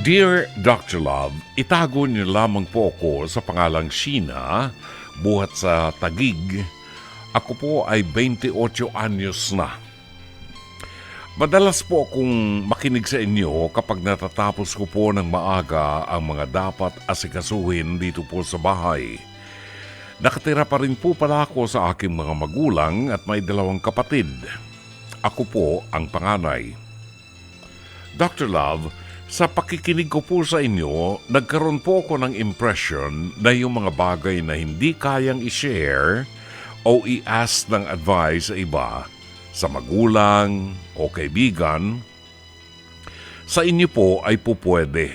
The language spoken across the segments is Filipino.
Dear Dr. Love, itago niyo lamang po ako sa pangalang Sheena, buhat sa Taguig. Ako po ay 28 anyos na. Madalas po akong makinig sa inyo kapag natatapos ko po ng maaga ang mga dapat asikasuhin dito po sa bahay. Nakatira pa rin po pala ako sa aking mga magulang at may 2 kapatid. Ako po ang panganay. Dr. Love, sa pakikinig ko po sa inyo, nagkaroon po ako ng impression na yung mga bagay na hindi kayang i-share o i-ask ng advice sa iba, sa magulang o kaibigan, sa inyo po ay pupwede.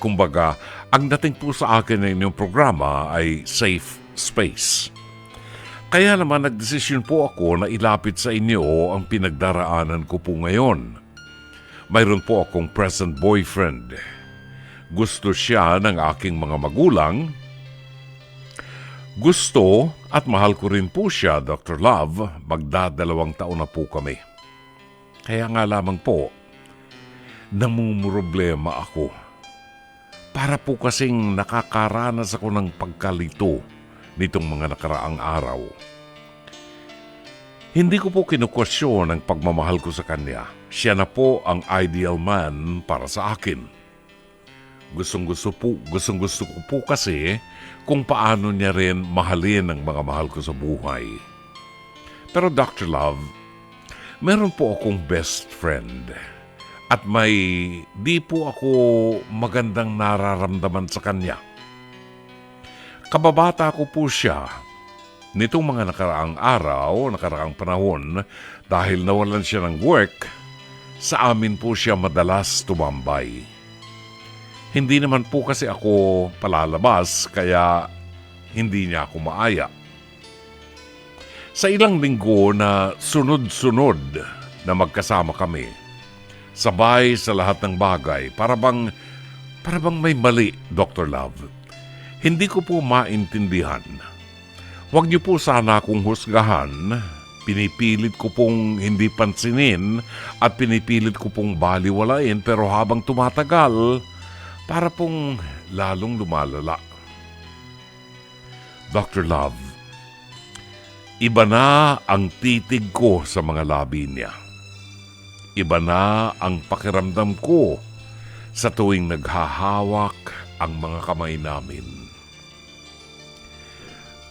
Kumbaga, ang dating po sa akin ng inyong programa ay safe space. Kaya naman nagdesisyon po ako na ilapit sa inyo ang pinagdaraanan ko po ngayon. Mayroon po akong present boyfriend. Gusto siya ng aking mga magulang. Gusto at mahal ko rin po siya, Dr. Love. Magdadalawang taon na po kami. Kaya nga lamang po, namumroblema ako. Para po kasing nakakaranas ako ng pagkalito nitong mga nakaraang araw. Hindi ko po kinukwestiyon ang pagmamahal ko sa kanya. Siya na po ang ideal man para sa akin. Gustong-gusto ko po kasi kung paano niya rin mahalin ang mga mahal ko sa buhay. Pero Dr. Love, meron po akong best friend. At may di po ako magandang nararamdaman sa kanya. Kababata ko po siya. Nitong mga nakaraang panahon, dahil nawalan siya ng work, sa amin po siya madalas tumambay. Hindi naman po kasi ako palalabas, kaya hindi niya ako maaya. Sa ilang linggo na sunod-sunod na magkasama kami, sabay sa lahat ng bagay, para bang may mali, Dr. Love. Hindi ko po maintindihan. Huwag niyo po sana akong husgahan. Pinipilit ko pong hindi pansinin at pinipilit ko pong baliwalain, pero habang tumatagal, para pong lalong lumalala. Dr. Love, iba na ang titig ko sa mga labi niya. Iba na ang pakiramdam ko sa tuwing naghahawak ang mga kamay namin.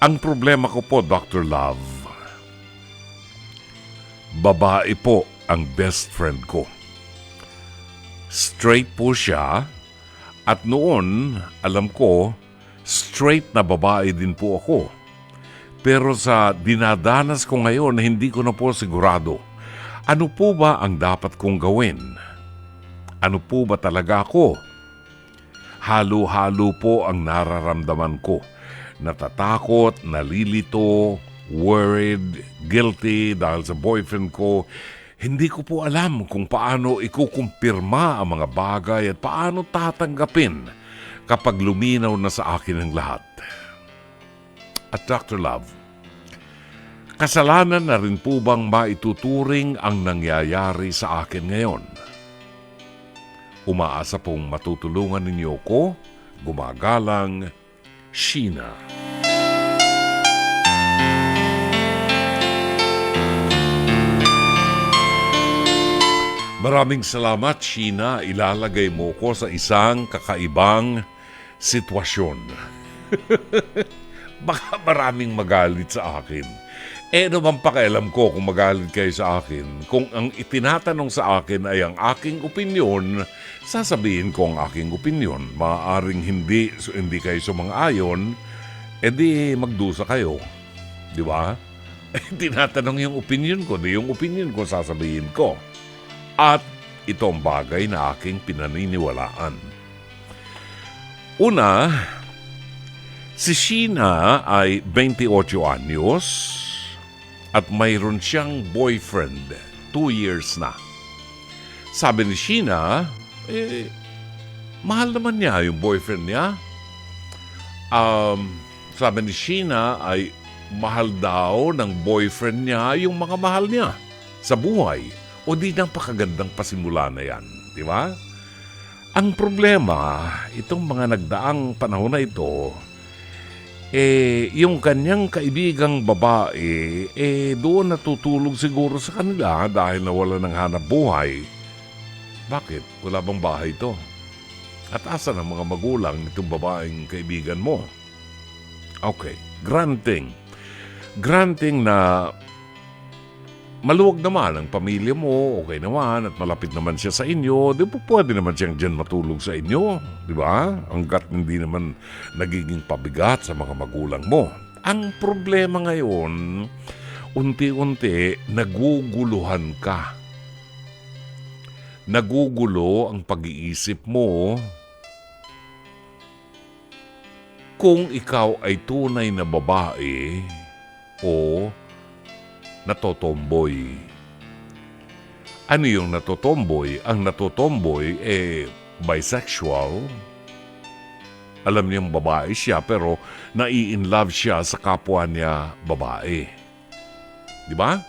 Ang problema ko po, Dr. Love, babae po ang best friend ko. Straight po siya at noon, alam ko, straight na babae din po ako. Pero sa dinadanas ko ngayon, hindi ko na po sigurado. Ano po ba ang dapat kong gawin? Ano po ba talaga ako? Halo-halo po ang nararamdaman ko. Natatakot, nalilito, worried, guilty dahil sa boyfriend ko. Hindi ko po alam kung paano ikukumpirma ang mga bagay at paano tatanggapin kapag luminaw na sa akin ang lahat. At Dr. Love, kasalanan na rin po bang maituturing ang nangyayari sa akin ngayon? Umaasa pong matutulungan ninyo ko, gumagalang Sheena. Maraming salamat, Sheena. Ilalagay mo ko sa isang kakaibang sitwasyon. Baka maraming magalit sa akin. Ano bang pakialam ko kung magalit kayo sa akin? Kung ang itinatanong sa akin ay ang aking opinyon, sasabihin ko ang aking opinyon. Maaaring hindi kayo sumang-ayon, edi magdusa kayo. Di ba? Tinatanong yung opinyon ko, di yung opinyon ko sasabihin ko. At ito ang bagay na aking pinaniniwalaan. Una, si Sheena ay 28 anyos at mayroon siyang boyfriend, 2 years na. Sabi ni Sheena, mahal naman niya yung boyfriend niya. Sabi ni Sheena ay mahal daw ng boyfriend niya yung mga mahal niya sa buhay. O di napakagandang pasimula na yan, di ba? Ang problema, itong mga nagdaang panahon na ito, yung kanyang kaibigang babae, doon natutulog siguro sa kanila dahil nawala ng hanap buhay. Bakit? Wala bang bahay ito? At asan ang mga magulang nitong babaeng kaibigan mo? Okay, granting. Granting na maluwag naman ang pamilya mo, okay naman, at malapit naman siya sa inyo, di ba pwede naman siyang dyan matulog sa inyo, di ba? Hanggat hindi naman nagiging pabigat sa mga magulang mo. Ang problema ngayon, unti-unti, naguguluhan ka. Nagugulo ang pag-iisip mo kung ikaw ay tunay na babae o natotomboy. Ano yung natotomboy? Ang natotomboy bisexual. Alam niyang babae siya pero nai-inlove siya sa kapwa niya babae. Di ba?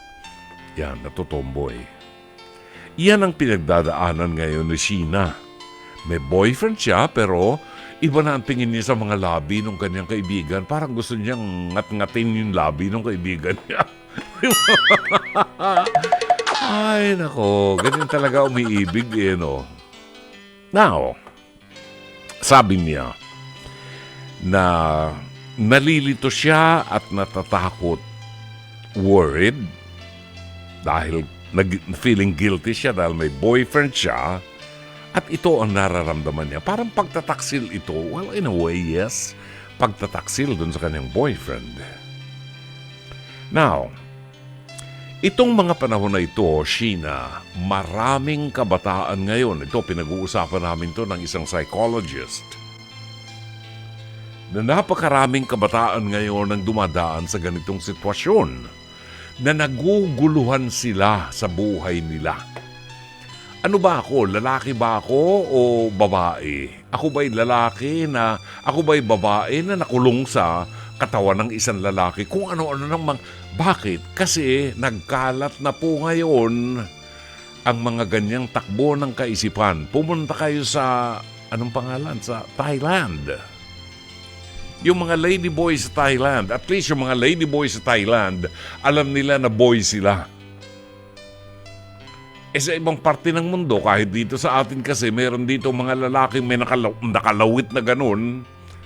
Yan, natotomboy. Yan ang pinagdadaanan ngayon ni Sheena. May boyfriend siya pero iba na ang tingin niya sa mga labi ng kanyang kaibigan. Parang gusto niyang ngat-ngatin yung labi ng kaibigan niya. Ay, nako. Ganyan talaga umiibig, no? Now, sabi niya na nalilito siya at natatakot, worried, dahil feeling guilty siya dahil may boyfriend siya at ito ang nararamdaman niya. Parang pagtataksil ito. Well, in a way, yes. Pagtataksil dun sa kanyang boyfriend. Now, itong mga panahon na ito, Sheena, maraming kabataan ngayon. Ito, pinag-uusapan namin to ng isang psychologist. Na napakaraming kabataan ngayon ang dumadaan sa ganitong sitwasyon. Na naguguluhan sila sa buhay nila. Ano ba ako? Lalaki ba ako o babae? Ako ba'y lalaki na, ako ba'y babae na nakulong sa katawan ng isang lalaki? Kung ano-ano namang, bakit? Kasi nagkalat na po ngayon ang mga ganyang takbo ng kaisipan. Pumunta kayo sa, anong pangalan? Sa Thailand. Yung mga ladyboys sa Thailand, at least yung mga ladyboys sa Thailand, alam nila na boy sila. Sa ibang parte ng mundo, kahit dito sa atin kasi, meron dito mga lalaking may nakalawit na ganun,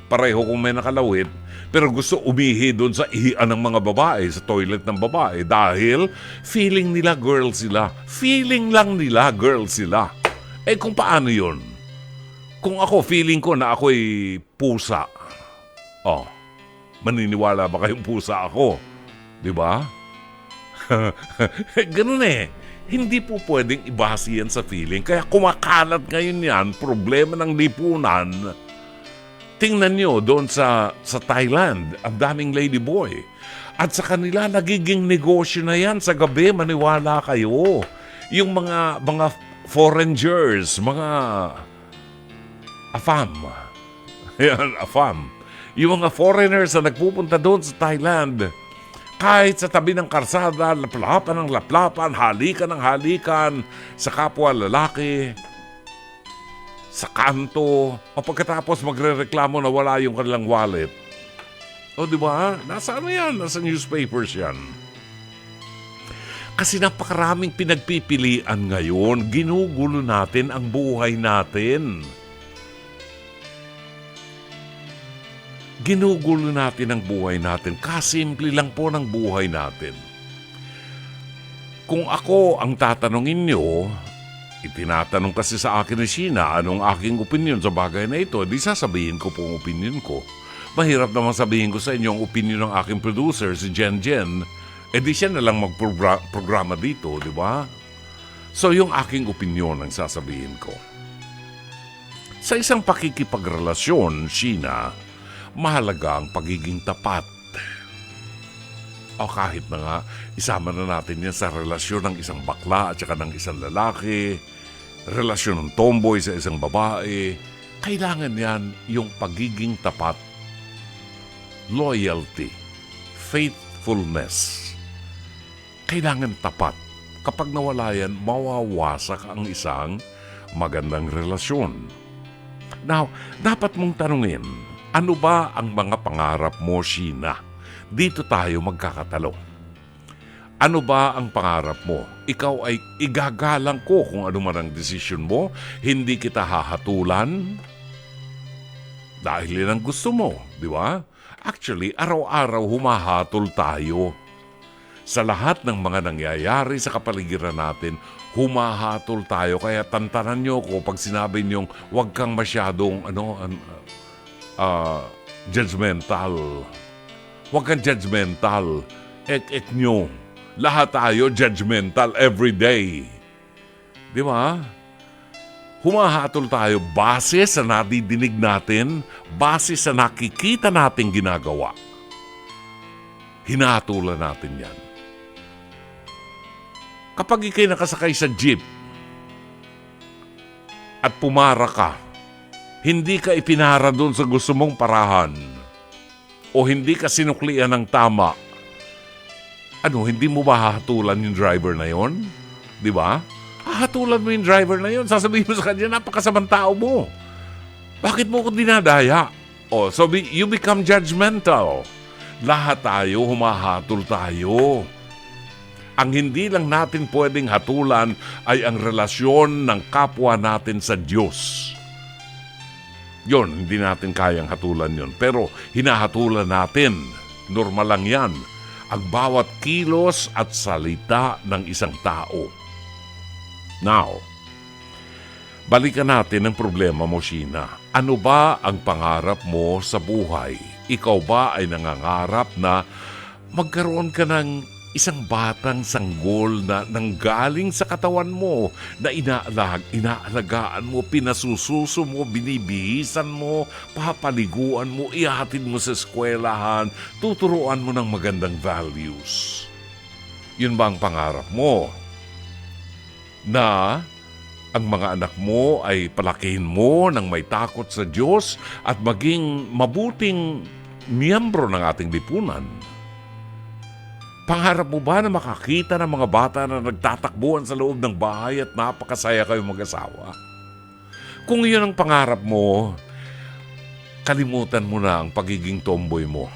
pareho kung may nakalawit, pero gusto umihi doon sa ihian ng mga babae, sa toilet ng babae, dahil feeling nila girl sila. Feeling lang nila girl sila. Kung paano yun? Kung ako, feeling ko na ako'y pusa. Maniniwala ba kayong pusa ako? Diba? Ganun Hindi po pwedeng ibase yan sa feeling. Kaya kumakalat ngayon yan, problema ng lipunan. Tingnan nyo doon sa Thailand, ang daming ladyboy. At sa kanila, nagiging negosyo na yan. Sa gabi, maniwala kayo. Yung mga foreigners, mga afam. Yan, afam. Yung mga foreigners na nagpupunta doon sa Thailand, kahit sa tabi ng karsada, laplapan ng laplapan, halikan ng halikan, sa kapwa lalaki, sa kanto, o pagkatapos magre-reklamo na wala yung kanilang wallet. Di ba? Nasa ano yan? Nasa newspapers yan. Kasi napakaraming pinagpipilian ngayon, ginugulo natin ang buhay natin. Ginugulo natin ang buhay natin. Kasimple lang po ng buhay natin. Kung ako ang tatanungin nyo, itinatanong kasi sa akin ni Sheena anong aking opinion sa bagay na ito, di sasabihin ko po ang opinion ko. Mahirap naman sabihin ko sa inyo ang opinion ng aking producer, si Jen Jen. Di siya na lang magprograma dito, di ba? So yung aking opinion ang sasabihin ko. Sa isang pakikipagrelasyon, Sheena, mahalaga ang pagiging tapat. O kahit na nga, isama na natin yan sa relasyon ng isang bakla at saka ng isang lalaki, relasyon ng tomboy sa isang babae, kailangan yan yung pagiging tapat, loyalty, faithfulness. Kailangan tapat. Kapag nawala yan, mawawasak ang isang magandang relasyon. Now, dapat mong tanungin, ano ba ang mga pangarap mo, Sheena? Dito tayo magkakatalo. Ano ba ang pangarap mo? Ikaw ay igagalang ko kung ano man ang desisyon mo. Hindi kita hahatulan dahil yan ang gusto mo, di ba? Actually, araw-araw humahatol tayo. Sa lahat ng mga nangyayari sa kapaligiran natin, humahatol tayo. Kaya tantanan nyo ko pag sinabi nyong huwag kang masyadong judgmental. Huwag kang judgmental. Ek nyo. Lahat tayo judgmental every day. Di ba? Humahatol tayo base sa nadidinig natin, base sa nakikita nating ginagawa. Hinahatulan natin yan. Kapag ikay nakasakay sa jeep at pumara ka, hindi ka ipinara doon sa gusto mong parahan o hindi ka sinuklian ng tama, hindi mo ba hahatulan yung driver na yon? Di ba? Hahatulan mo yung driver na yon. Sasabihin mo sa kanya, napakasamang tao mo. Bakit mo ko dinadaya? So you become judgmental. Lahat tayo, humahatol tayo. Ang hindi lang natin pwedeng hatulan ay ang relasyon ng kapwa natin sa Diyos. Yon, hindi natin kayang hatulan yon. Pero hinahatulan natin, normal lang yan, ang bawat kilos at salita ng isang tao. Now, balikan natin ang problema mo, Sheena. Ano ba ang pangarap mo sa buhay? Ikaw ba ay nangangarap na magkaroon ka ng isang batang sanggol na nanggaling sa katawan mo, na inaalagaan mo, pinasususo mo, binibihisan mo, papaliguan mo, ihatid mo sa eskwelahan, tuturuan mo ng magandang values. Yun ba ang pangarap mo? Na ang mga anak mo ay palakihin mo ng may takot sa Diyos at maging mabuting miyembro ng ating lipunan. Pangarap mo ba na makakita ng mga bata na nagtatakbuhan sa loob ng bahay at napakasaya kayong mag-asawa? Kung iyon ang pangarap mo, kalimutan mo na ang pagiging tomboy mo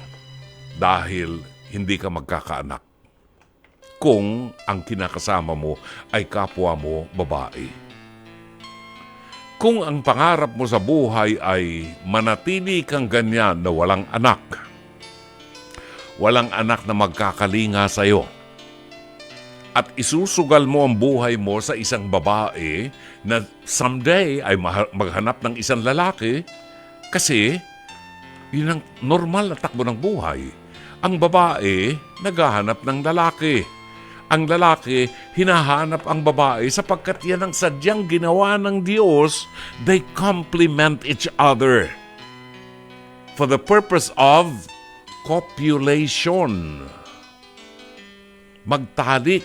dahil hindi ka magkakaanak kung ang kinakasama mo ay kapwa mo babae. Kung ang pangarap mo sa buhay ay manatili kang ganyan na walang anak na magkakalinga sa'yo, at isusugal mo ang buhay mo sa isang babae na someday ay maghanap ng isang lalaki kasi yun ang normal na takbo ng buhay. Ang babae naghahanap ng lalaki. Ang lalaki hinahanap ang babae sapagkat yan ang sadyang ginawa ng Diyos. They complement each other for the purpose of copulation. Magtalik.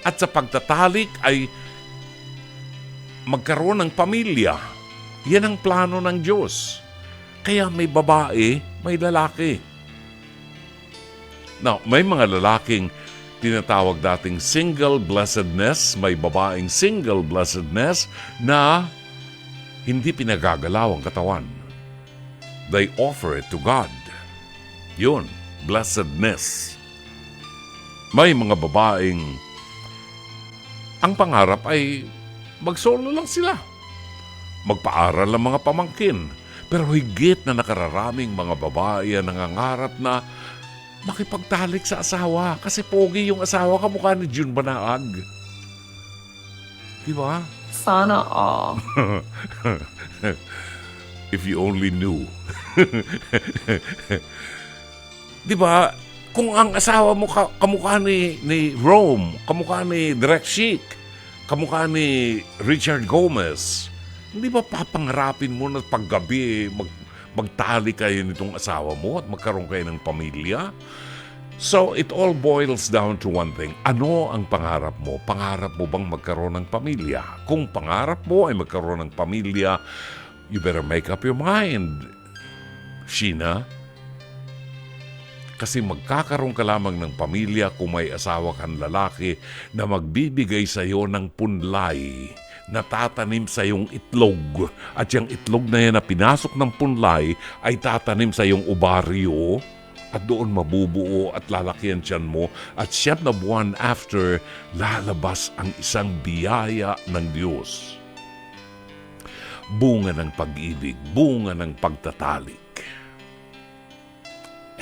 At sa pagtatalik ay magkaroon ng pamilya. Yan ang plano ng Diyos. Kaya may babae, may lalaki. Now, may mga lalaking tinatawag dating single blessedness, may babaeng single blessedness na hindi pinagagalaw ang katawan. They offer it to God. Yun, blessedness. May mga babaeng ang pangarap ay magsolo lang sila. Magpaaral ang mga pamangkin. Pero higit na nakararaming mga babae ang nangangarap na makipagtalik sa asawa. Kasi pogi yung asawa, kamukha ni June Banaag. Di ba? Sana all. If you only knew. Di ba? Kung ang asawa mo kamukha ni Rome, kamukha ni Direk Sheik, kamukha ni Richard Gomez, hindi ba papangarapin mo na paggabi magtali kayo nitong asawa mo at magkaroon kayo ng pamilya? So, it all boils down to one thing. Ano ang pangarap mo? Pangarap mo bang magkaroon ng pamilya? Kung pangarap mo ay magkaroon ng pamilya, you better make up your mind, Sheena. Kasi magkakaroon ka lamang ng pamilya kung may asawa kang lalaki na magbibigay sa iyo ng punlay, natatanim sa iyong itlog. At yung itlog na yan na pinasok ng punlay ay tatanim sa iyong ovaryo at doon mabubuo at lalaki ang tiyan mo. At 7 na buwan after, lalabas ang isang biyaya ng Diyos. Bunga ng pag-ibig, bunga ng pagtatalik.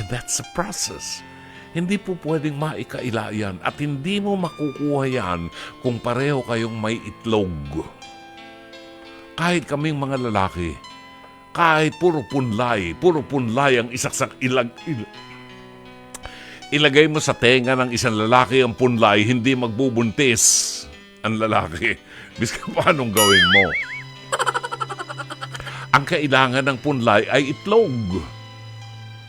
And that's the process. Hindi po pwedeng maikaila yan at hindi mo makukuha yan kung pareho kayong may itlog. Kahit kaming mga lalaki, kahit puro punlay ang isaksak ilagay mo sa tenga ng isang lalaki ang punlay, hindi magbubuntis ang lalaki. Biska paanong gawin mo? Ang kailangan ng punlay ay itlog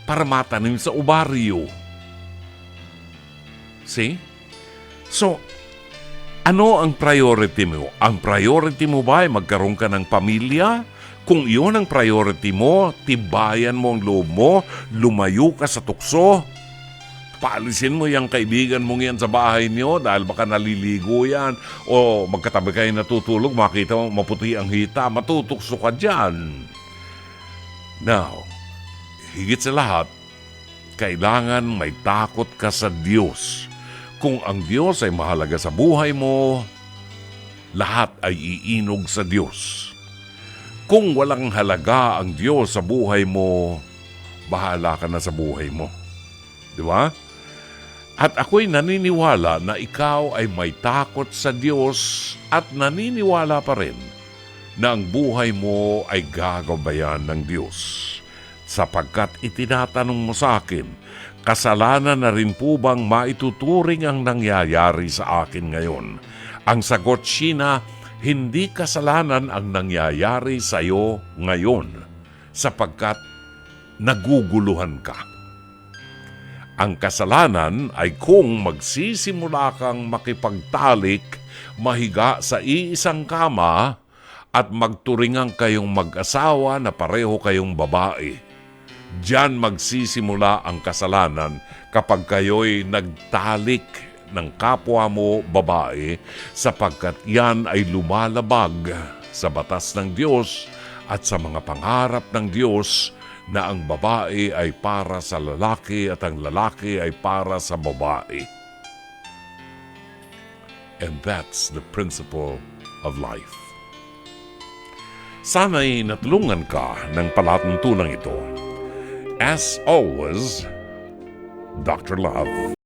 para matanim sa ovaryo. See? So, ano ang priority mo? Ang priority mo ba ay magkaroon ka ng pamilya? Kung iyon ang priority mo, tibayan mo ang loob mo, lumayo ka sa tukso, paalisin mo yung kaibigan mong yan sa bahay niyo dahil baka naliligo yan o magkatabi kayo natutulog, makita mo maputi ang hita, matutukso ka dyan. Now, higit sa lahat, kailangan may takot ka sa Diyos. Kung ang Diyos ay mahalaga sa buhay mo, lahat ay iinog sa Diyos. Kung walang halaga ang Diyos sa buhay mo, bahala ka na sa buhay mo. Di ba? At ako'y naniniwala na ikaw ay may takot sa Diyos at naniniwala pa rin na ang buhay mo ay gagabayan ng Diyos. Sapagkat itinatanong mo sa akin, kasalanan na rin po bang maituturing ang nangyayari sa akin ngayon? Ang sagot, Sheena, hindi kasalanan ang nangyayari sa iyo ngayon sapagkat naguguluhan ka. Ang kasalanan ay kung magsisimula kang makipagtalik, mahiga sa iisang kama at magturingan kayong mag-asawa na pareho kayong babae. Diyan magsisimula ang kasalanan kapag kayo'y nagtalik ng kapwa mo babae sapagkat yan ay lumalabag sa batas ng Diyos at sa mga pangarap ng Diyos na ang babae ay para sa lalaki at ang lalaki ay para sa babae. And that's the principle of life. Sana'y natulungan ka ng palatuntunan ito. As always, Dr. Love.